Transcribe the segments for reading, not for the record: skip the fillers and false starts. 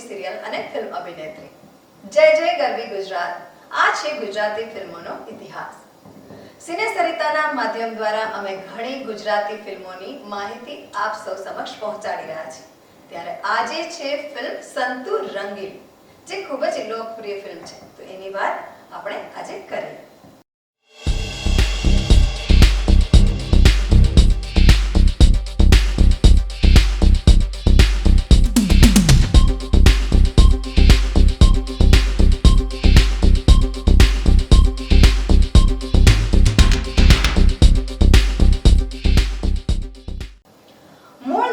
Serial અને film અભિનેત્રી. જય જય ગરવી ગુજરાત. આ છે ગુજરાતી ફિલ્મોનો ઇતિહાસ. સિને સરિતાના માધ્યમ દ્વારા અમે ઘણી ગુજરાતી ફિલ્મોની માહિતી આપ સૌ સમક્ષ પહોંચાડી રહ્યા છીએ. ત્યારે આજે છે ફિલ્મ સંતુ રંગીલી, જે ખૂબ જ લોકપ્રિય ફિલ્મ છે. તો એની વાત આપણે આજે કરીએ.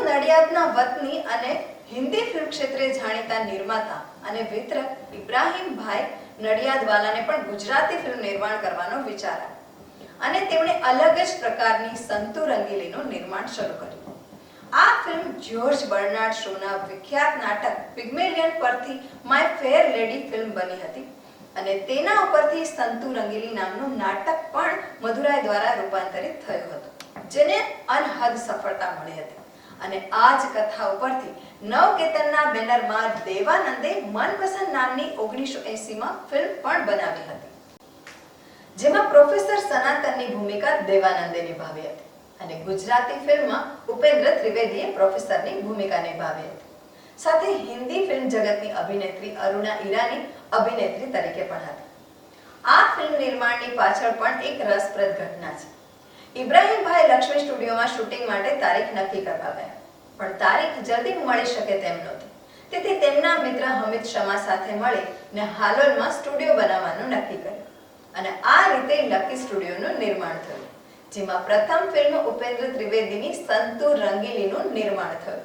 નડિયાદના વતની અને હિન્દી ફિલ્મ ક્ષેત્રે જાણીતા નિર્માતા અને વિતરક ઇબ્રાહીમભાઈ નડિયાદવાલાને પણ ગુજરાતી ફિલ્મ નિર્માણ કરવાનો વિચાર આવ્યો અને તેમણે અલગ જ પ્રકારની સંતુ રંગીલીનું નિર્માણ શરૂ કર્યું. આ ફિલ્મ જ્યોર્જ બર્નાર્ડ શોના વિખ્યાત નાટક પિગ્મેલિયન પરથી માય ફેર લેડી ફિલ્મ બની હતી અને તેના ઉપરથી સંતુ રંગીલી નામનું નાટક પણ મધુરાય દ્વારા રૂપાંતરિત થયું હતું, જેને અનહદ સફળતા મળી હતી. અને આ જ કથા ઉપરથી નવકેતનના બેનરમાં દેવાનંદે મનપસંદ નામની 1980માં ફિલ્મ પણ બનાવી હતી, જેમાં પ્રોફેસર સનાતનની ભૂમિકા દેવાનંદે નિભાવી હતી અને ગુજરાતી ફિલ્મમાં ઉપેન્દ્ર ત્રિવેદીએ પ્રોફેસરની ભૂમિકા નિભાવી હતી. સાથે હિન્દી ફિલ્મ જગતની અભિનેત્રી અરુણા ઈરાની અભિનેત્રી તરીકે પણ હતી. આ ફિલ્મ નિર્માણની પાછળ પણ એક રસપ્રદ ઘટના છે. ઇબ્રાહીમભાઈ લક્ષ્મી સ્ટુડિયોમાં શૂટિંગ માટે તારીખ નક્કી કરવા ગયા, પણ તારીખ જલ્દી મળી શકે તેમ નહોતી. તેથી તેમના મિત્ર હમીદ શમા સાથે મળીને હાલોલમાં સ્ટુડિયો બનાવવાનું નક્કી કર્યું અને આ રીતે લકી સ્ટુડિયોનું નિર્માણ થયું, જેમાં પ્રથમ ફિલ્મ ઉપેન્દ્ર ત્રિવેદીની સંતુ રંગીલીનું નિર્માણ થયું.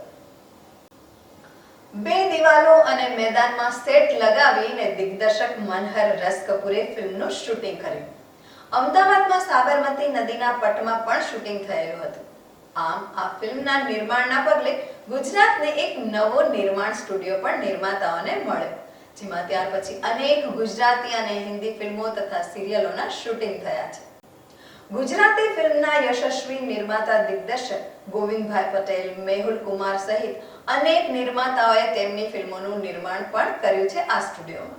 બે દિવાલો અને મેદાનમાં સેટ લગાવીને દિગ્દર્શક મનહર રસ કપૂરે ફિલ્મનું શૂટિંગ કર્યું. અમદાવાદમાં સાબરમતી નદીના પટમાં પણ શૂટિંગ થયેલું હતું. આમ આ ફિલ્મના નિર્માણના પગલે ગુજરાતને એક નવો નિર્માણ સ્ટુડિયો પણ નિર્માતાઓને મળ્યો, જેમાં ત્યાર પછી અનેક ગુજરાતી અને હિન્દી ફિલ્મો તથા સિરિયલોના શૂટિંગ થયા છે. ગુજરાતી ફિલ્મના યશસ્વી નિર્માતા દિગ્દર્શક ગોવિંદભાઈ પટેલ, મેહુલ કુમાર સહિત અનેક નિર્માતાઓએ તેમની ફિલ્મોનું નિર્માણ પણ કર્યું છે આ સ્ટુડિયોમાં.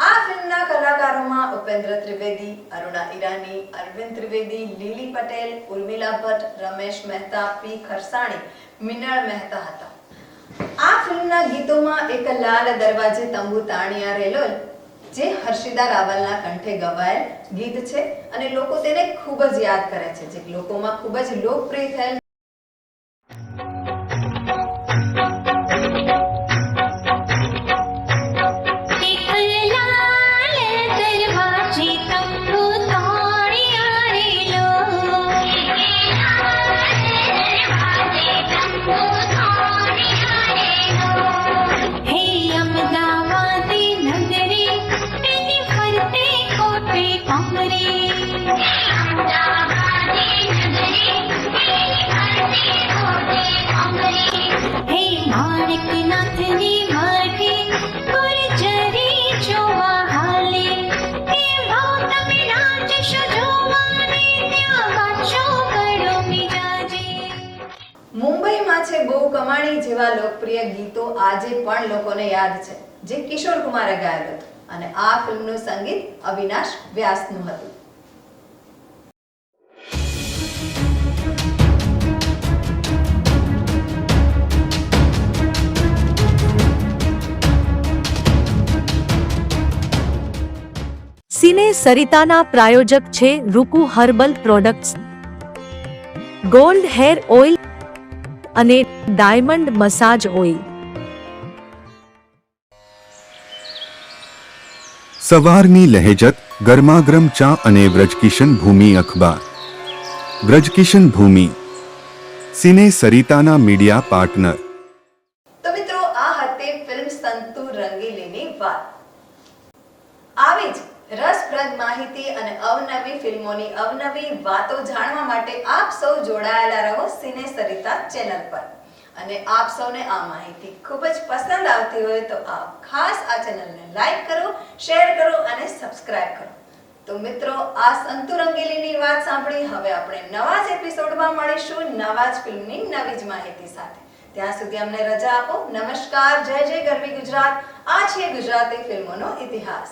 આ ફિલ્મના કલાકારોમાં ઉપેન્દ્ર ત્રિવેદી, અરુણા ઈરાની, અરવિંદ ત્રિવેદી, લીલી પટેલ, ઉર્મિલા ભટ્ટ, રમેશ મહેતા, પી ખરસાણી, મિનળ મહેતા હતા. આ ફિલ્મના ગીતોમાં એક લાલ દરવાજે તંબુ તાણિયા રેલોલ, જે હર્ષિદા રાવલના કંઠે ગવાયેલ ગીત છે અને લોકો તેને ખૂબ જ યાદ કરે છે, જે લોકોમાં ખૂબ જ લોકપ્રિય થયેલ બહુ કમાણી જેવા લોકપ્રિય ગીતો આજે પણ લોકોને યાદ છે, જે કિશોર કુમારે ગાયેલું હતું અને આ ફિલ્મનું સંગીત અવિનાશ વ્યાસનું હતું. સિને સરિતાના પ્રાયોજક છે Ruku herbal products, gold hair oil અને ડાયમંડ મસાજ ઓઇલ. સવારની લહેજત, ગરમાગરમ ચા અને વ્રજકિશન ભૂમિ અખબાર. વ્રજકિશન ભૂમિ, સિને સરિતાના મીડિયા પાર્ટનર. તો મિત્રો, આ હતી ફિલ્મ સંતુ રંગીલીની વાત. આવી જ રસપ્રદ માહિતી અને અવનવી ફિલ્મોની અવનવી વાતો જાણવા માટે આપ સૌ જોડાયેલા રહો સિને સરિતા ચેનલ પર. અને આપ સૌને આ માહિતી ખૂબ જ પસંદ આવતી હોય તો આપ ખાસ આ ચેનલને લાઈક કરો, શેર કરો અને સબસ્ક્રાઇબ કરો. તો મિત્રો, આ સંતુ રંગીલીની વાત સાંભળી હવે આપણે નવા જ એપિસોડમાં મળીશું નવા જ ફિલ્મની નવી જ માહિતી સાથે. ત્યાં સુધી અમને રજા આપો. નમસ્કાર. જય જય ગરવી ગુજરાત. આ છે ગુજરાતી ફિલ્મોનો ઇતિહાસ.